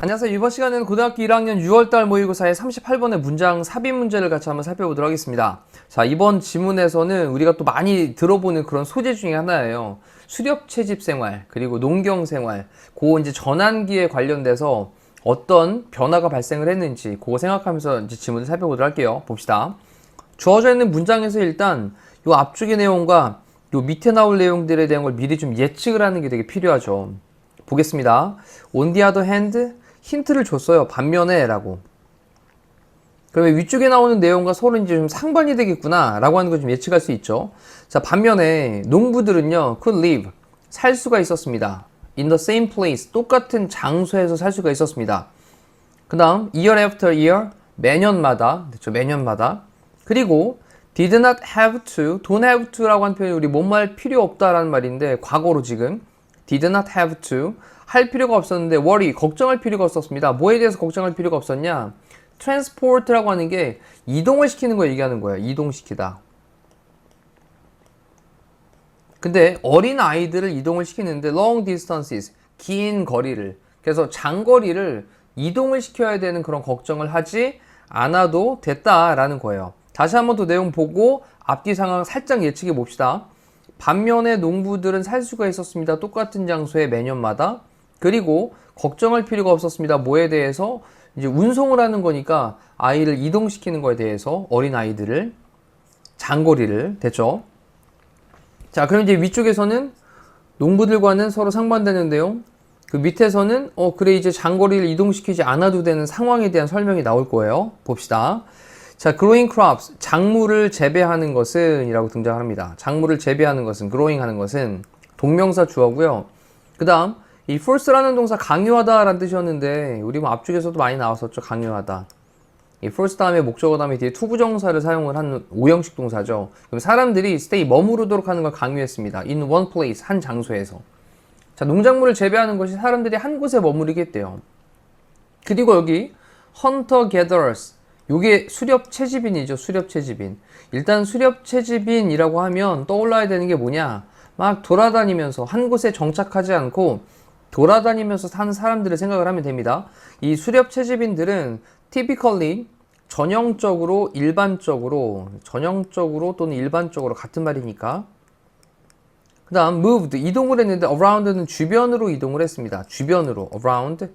안녕하세요. 이번 시간에는 고등학교 1학년 6월달 모의고사의 38번의 문장 삽입 문제를 같이 한번 살펴보도록 하겠습니다. 자, 이번 지문에서는 우리가 또 많이 들어보는 그런 소재 중에 하나예요. 수렵 채집 생활, 그리고 농경 생활, 그 이제 전환기에 관련돼서 어떤 변화가 발생을 했는지 그거 생각하면서 이제 지문을 살펴보도록 할게요. 봅시다. 주어져 있는 문장에서 일단 요 앞쪽의 내용과 요 밑에 나올 내용들에 대한 걸 미리 좀 예측을 하는 게 되게 필요하죠. 보겠습니다. On the other hand, 힌트를 줬어요. 반면에 라고. 그러면 위쪽에 나오는 내용과 서로 이제 좀 상반이 되겠구나 라고 하는 걸 좀 예측할 수 있죠. 자, 반면에 농부들은요, could live, 살 수가 있었습니다. in the same place, 똑같은 장소에서 살 수가 있었습니다. 그 다음 year after year, 매년마다, 그렇죠, 매년마다. 그리고 did not have to, don't have to 라고 하는 표현이 우리 뭔 말 필요 없다라는 말인데 과거로 지금 did not have to, 할 필요가 없었는데 worry, 걱정할 필요가 없었습니다. 뭐에 대해서 걱정할 필요가 없었냐? transport라고 하는 게 이동을 시키는 거 얘기하는 거예요. 이동시키다. 근데 어린 아이들을 이동을 시키는데 long distances, 긴 거리를, 그래서 장거리를 이동을 시켜야 되는 그런 걱정을 하지 않아도 됐다라는 거예요. 다시 한번 더 내용 보고 앞뒤 상황 살짝 예측해 봅시다. 반면에 농부들은 살 수가 있었습니다. 똑같은 장소에 매년마다. 그리고 걱정할 필요가 없었습니다. 뭐에 대해서? 이제 운송을 하는 거니까 아이를 이동시키는 거에 대해서 어린 아이들을 장거리를 됐죠. 자, 그럼 이제 위쪽에서는 농부들과는 서로 상반되는 내용, 그 밑에서는 그래 이제 장거리를 이동시키지 않아도 되는 상황에 대한 설명이 나올 거예요. 봅시다. 자, growing crops, 작물을 재배하는 것은 이라고 등장합니다. 작물을 재배하는 것은, growing 하는 것은 동명사 주어고요. 그 다음 이 force라는 동사 강요하다 라는 뜻이었는데 우리 뭐 앞쪽에서도 많이 나왔었죠. 강요하다. 이 force 다음에 목적어 다음에 뒤에 투부정사를 사용을 한 5형식 동사죠. 그럼 사람들이 stay, 머무르도록 하는 걸 강요했습니다. in one place, 한 장소에서. 자, 농작물을 재배하는 것이 사람들이 한 곳에 머무르게 했대요. 그리고 여기 hunter gatherers, 요게 수렵 채집인이죠. 수렵 채집인. 일단 수렵 채집인이라고 하면 떠올라야 되는 게 뭐냐? 막 돌아다니면서 한 곳에 정착하지 않고 돌아다니면서 사는 사람들을 생각을 하면 됩니다. 이 수렵 채집인들은 typically, 전형적으로, 일반적으로, 전형적으로 또는 일반적으로 같은 말이니까. 그 다음 moved, 이동을 했는데 around는 주변으로 이동을 했습니다. 주변으로, around.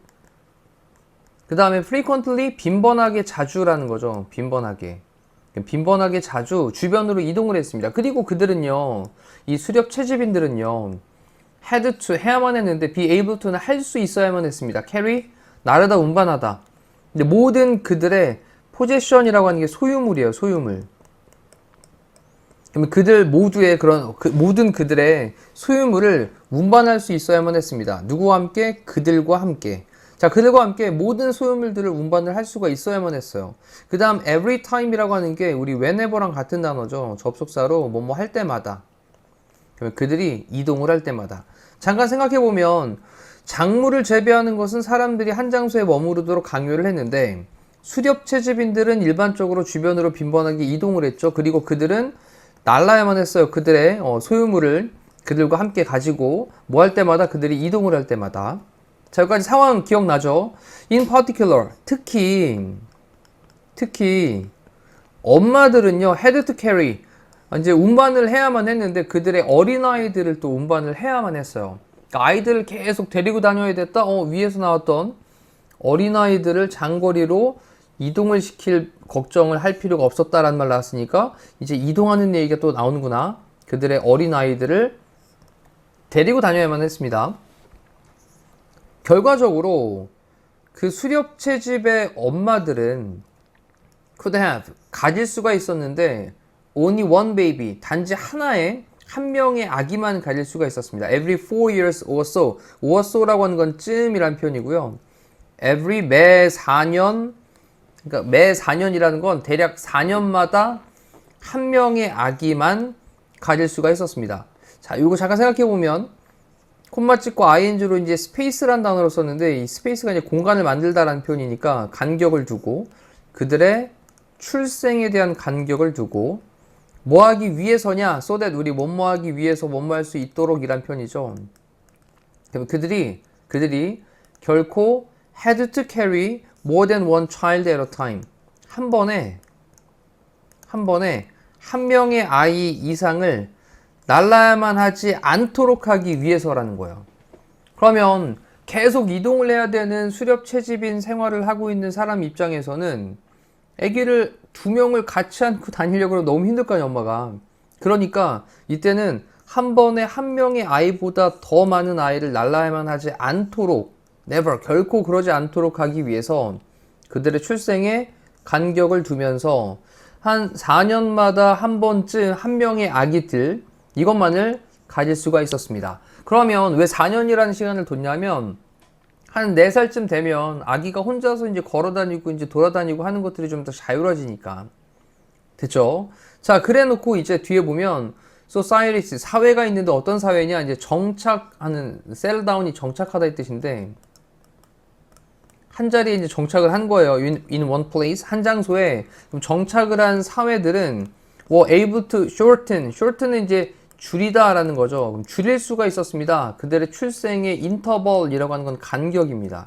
그 다음에 frequently, 빈번하게, 자주라는 거죠. 빈번하게. 빈번하게 자주 주변으로 이동을 했습니다. 그리고 그들은요, 이 수렵 채집인들은요, had to, 해야만 했는데 be able to는 할 수 있어야만 했습니다. carry, 나르다, 운반하다. 근데 모든 그들의 possession이라고 하는 게 소유물이에요. 소유물. 그러면 그들 모두의 그런 모든 그들의 소유물을 운반할 수 있어야만 했습니다. 누구와 함께? 그들과 함께. 자, 그들과 함께 모든 소유물들을 운반을 할 수가 있어야만 했어요. 그 다음 every time이라고 하는 게 우리 whenever랑 같은 단어죠. 접속사로 뭐뭐 할 때마다. 그러면 그들이 이동을 할 때마다. 잠깐 생각해보면 작물을 재배하는 것은 사람들이 한 장소에 머무르도록 강요를 했는데 수렵 채집인들은 일반적으로 주변으로 빈번하게 이동을 했죠. 그리고 그들은 날라야만 했어요. 그들의 소유물을 그들과 함께 가지고 뭐 할 때마다, 그들이 이동을 할 때마다. 자, 여기까지 상황 기억나죠? In particular, 특히 엄마들은요, had to carry, 이제 운반을 해야만 했는데 그들의 어린아이들을 또 운반을 해야만 했어요. 그러니까 아이들을 계속 데리고 다녀야 됐다? 위에서 나왔던 어린아이들을 장거리로 이동을 시킬 걱정을 할 필요가 없었다라는 말 나왔으니까 이제 이동하는 얘기가 또 나오는구나. 그들의 어린아이들을 데리고 다녀야만 했습니다. 결과적으로 그 수렵 채집의 엄마들은 could have, 가질 수가 있었는데 only one baby, 단지 하나의 한 명의 아기만 가질 수가 있었습니다. Every 4 years or so, or so라고 하는 건 쯤이란 표현이고요. Every, 매 4년, 그러니까 매 4년이라는 건 대략 4년마다 한 명의 아기만 가질 수가 있었습니다. 자, 이거 잠깐 생각해보면 콤마 찍고 ing로 이제 스페이스란 단어를 썼는데 이 스페이스가 이제 공간을 만들다라는 표현이니까 간격을 두고 그들의 출생에 대한 간격을 두고 뭐 하기 위해서냐? so that 우리 뭐뭐 하기 위해서 뭐뭐 할 수 있도록 이란 편이죠. 그들이 결코 had to carry more than one child at a time. 한 번에 한 명의 아이 이상을 날라야만 하지 않도록 하기 위해서라는 거예요. 그러면 계속 이동을 해야 되는 수렵 채집인 생활을 하고 있는 사람 입장에서는 아기를 두 명을 같이 안고 다니려고 하면 너무 힘들 거 아니야, 엄마가. 그러니까 이때는 한 번에 한 명의 아이보다 더 많은 아이를 날라야만 하지 않도록, never, 결코 그러지 않도록 하기 위해서 그들의 출생에 간격을 두면서 한 4년마다 한 번쯤 한 명의 아기들, 이것만을 가질 수가 있었습니다. 그러면 왜 4년이라는 시간을 뒀냐면 한 4살쯤 되면 아기가 혼자서 이제 걸어다니고 이제 돌아다니고 하는 것들이 좀 더 자유로워지니까. 됐죠? 자, 그래 놓고 이제 뒤에 보면 society, 사회가 있는데 어떤 사회냐? 이제 정착하는, settle 정착하다 이 뜻인데 한 자리에 이제 정착을 한 거예요. in one place, 한 장소에. 그럼 정착을 한 사회들은 were able to shorten은 이제 줄이다라는 거죠. 그럼 줄일 수가 있었습니다. 그들의 출생의 인터벌이라고 하는 건 간격입니다.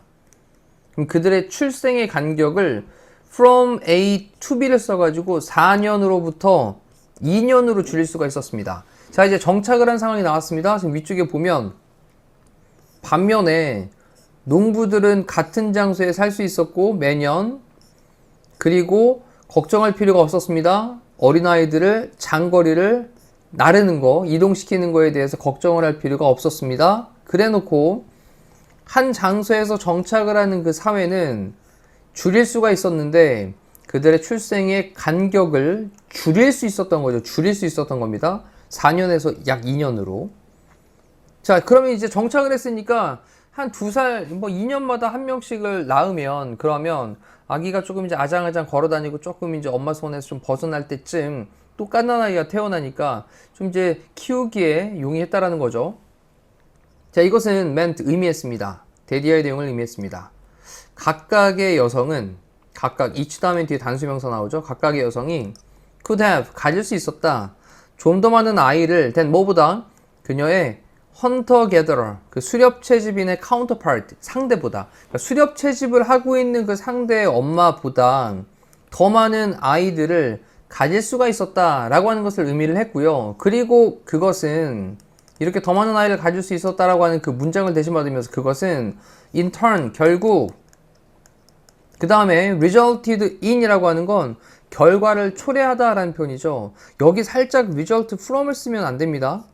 그럼 그들의 출생의 간격을 from A to B를 써가지고 4년으로부터 2년으로 줄일 수가 있었습니다. 자, 이제 정착을 한 상황이 나왔습니다. 지금 위쪽에 보면 반면에 농부들은 같은 장소에 살 수 있었고 매년, 그리고 걱정할 필요가 없었습니다. 어린아이들을 장거리를 나르는 거, 이동시키는 거에 대해서 걱정을 할 필요가 없었습니다. 그래 놓고 한 장소에서 정착을 하는 그 사회는 줄일 수가 있었는데 그들의 출생의 간격을 줄일 수 있었던 거죠. 줄일 수 있었던 겁니다. 4년에서 약 2년으로. 자, 그러면 이제 정착을 했으니까 한 2살, 뭐 2년마다 한 명씩을 낳으면, 그러면 아기가 조금 이제 아장아장 걸어다니고 조금 이제 엄마 손에서 좀 벗어날 때쯤 또 갓난아이가 태어나니까 좀 이제 키우기에 용이했다라는 거죠. 자, 이것은 meant, 의미했습니다. 데디아의 내용을 의미했습니다. 각각의 여성은, 각각, each 다음에 뒤에 단수명사 나오죠. 각각의 여성이 could have, 가질 수 있었다. 좀 더 많은 아이를 than 뭐보다 그녀의 헌터 게더러, 그 수렵 채집인의 카운터파트, 상대보다, 그러니까 수렵 채집을 하고 있는 그 상대의 엄마보다 더 많은 아이들을 가질 수가 있었다라고 하는 것을 의미를 했고요. 그리고 그것은 이렇게 더 많은 아이를 가질 수 있었다라고 하는 그 문장을 대신받으면서 그것은 in turn, 결국 그 다음에 resulted in이라고 하는 건 결과를 초래하다라는 표현이죠. 여기 살짝 result from을 쓰면 안 됩니다.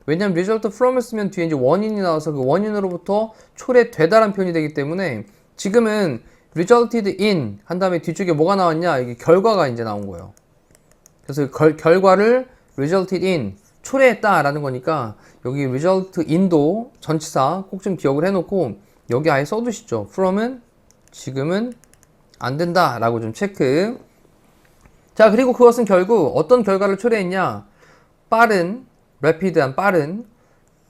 왜냐면 result from을 쓰면 뒤에 이제 원인이 나와서 그 원인으로부터 초래되다라는 표현이 되기 때문에 지금은 resulted in 한 다음에 뒤쪽에 뭐가 나왔냐? 이게 결과가 이제 나온 거예요. 그래서 결과를 resulted in, 초래했다라는 거니까 여기 result in도 전치사 꼭 좀 기억을 해놓고 여기 아예 써두시죠. from은 지금은 안 된다라고 좀 체크. 자, 그리고 그것은 결국 어떤 결과를 초래했냐? 빠른, rapid한 빠른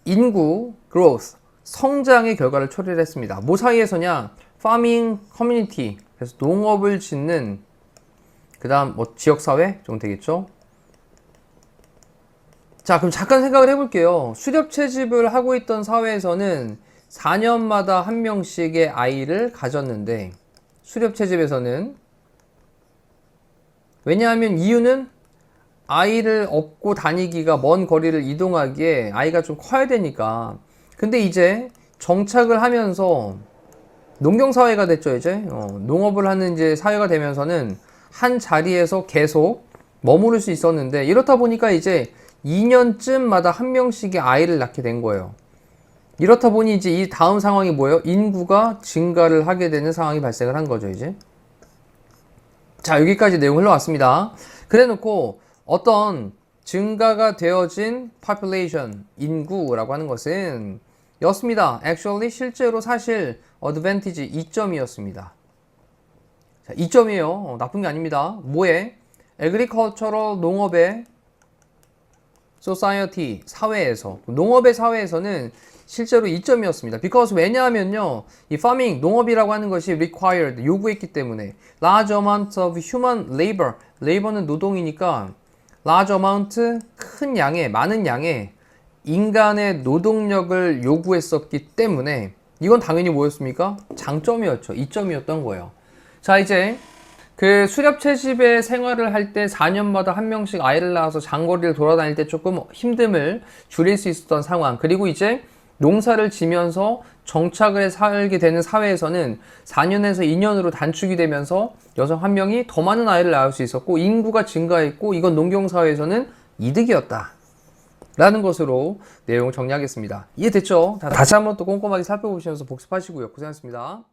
인구 growth, 성장의 결과를 초래를 했습니다. 뭐 사이에서냐? farming community, 그래서 농업을 짓는 그 다음 뭐 지역사회 정도 되겠죠. 자, 그럼 잠깐 생각을 해볼게요. 수렵 채집을 하고 있던 사회에서는 4년마다 한 명씩의 아이를 가졌는데 수렵 채집에서는, 왜냐하면 이유는 아이를 업고 다니기가, 먼 거리를 이동하기에 아이가 좀 커야 되니까. 근데 이제 정착을 하면서 농경사회가 됐죠. 이제 농업을 하는 이제 사회가 되면서는 한 자리에서 계속 머무를 수 있었는데, 이렇다 보니까 이제 2년쯤마다 한 명씩의 아이를 낳게 된 거예요. 이렇다 보니 이제 이 다음 상황이 뭐예요? 인구가 증가를 하게 되는 상황이 발생을 한 거죠, 이제. 자, 여기까지 내용 흘러왔습니다. 그래 놓고 어떤 증가가 되어진 population, 인구라고 하는 것은 였습니다. actually, 실제로 사실 advantage, 이점이었습니다. 자, 이점이에요. 나쁜 게 아닙니다. 뭐에? agricultural, 농업의 society, 사회에서, 농업의 사회에서는 실제로 이점이었습니다. because, 왜냐하면요, 이 farming, 농업이라고 하는 것이 required, 요구했기 때문에 large amount of human labor, labor는 노동이니까 large amount, 큰 양의, 많은 양의 인간의 노동력을 요구했었기 때문에 이건 당연히 뭐였습니까? 장점이었죠. 이점이었던 거예요. 자, 이제 그 수렵 채집의 생활을 할 때 4년마다 한 명씩 아이를 낳아서 장거리를 돌아다닐 때 조금 힘듦을 줄일 수 있었던 상황. 그리고 이제 농사를 지면서 정착을 해 살게 되는 사회에서는 4년에서 2년으로 단축이 되면서 여성 한 명이 더 많은 아이를 낳을 수 있었고 인구가 증가했고 이건 농경사회에서는 이득이었다 라는 것으로 내용을 정리하겠습니다. 이해됐죠? 다시 한번 또 꼼꼼하게 살펴보시면서 복습하시고요. 고생하셨습니다.